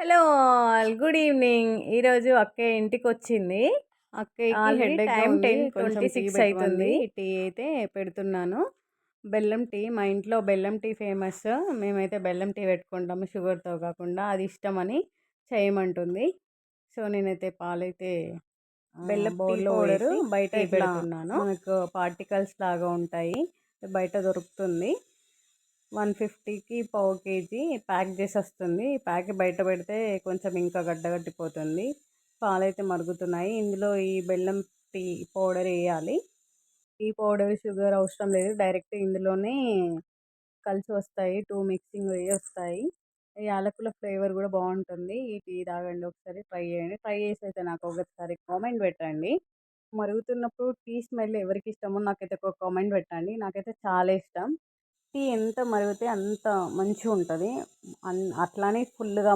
Hello all. Good evening. ఈరోజు అక్కయ్య ఇంటికొచ్చింది. అక్కయ్యకి already హెడేక్‌గా time ఉంది. కొంచెం టీ 10:26 పెట్టమంది. అయితుంది. టీ అయితే పెడుతున్నాను. బెల్లం టీ. మా ఇంట్లో బెల్లం టీ ఫేమస్. మేమైతే బెల్లం టీ పెట్టుకుంటాము షుగర్‌తో కాకుండా. అది ఇష్టమని చేయమంటుంది. సో, నేనైతే పాలైతే బెల్లపు టీ బౌల్‌లో పౌడరు వేసి బయట టీ ఇట్లా పెడుతున్నాను. మనకు పార్టికల్స్ లాగా ఉంటాయి. బయట దొరుకుతుంది. 150కి పావు కేజీ ప్యాక్ చేసొస్తుంది. ఈ ప్యాక్ బయట పెడితే కొంచెం ఇంకా గడ్డగట్టిపోతుంది. పాలైతే మరుగుతున్నాయి. ఇందులో ఈ బెల్లం టీ పౌడర్ వేయాలి. టీ పౌడర్, షుగర్ అవసరం లేదు. డైరెక్ట్ ఇందులోనే కలిసి వస్తాయి. 2 మిక్సింగ్ అయ్యి వస్తాయి. ఈ యాలకుల ఫ్లేవర్ కూడా బాగుంటుంది. ఈ టీ తాగండి, ఒకసారి ట్రై చేయండి. ట్రై చేసి అయితే నాకు ఒకసారి కామెంట్ పెట్టండి. మరుగుతున్నప్పుడు టీ స్మెల్ ఎవరికి ఇష్టమో నాకైతే ఒక కామెంట్ పెట్టండి. నాకైతే చాలా ఇష్టం. టీ ఎంత మరిగితే అంత మంచిగుంటది. అట్లానే ఫుల్‌గా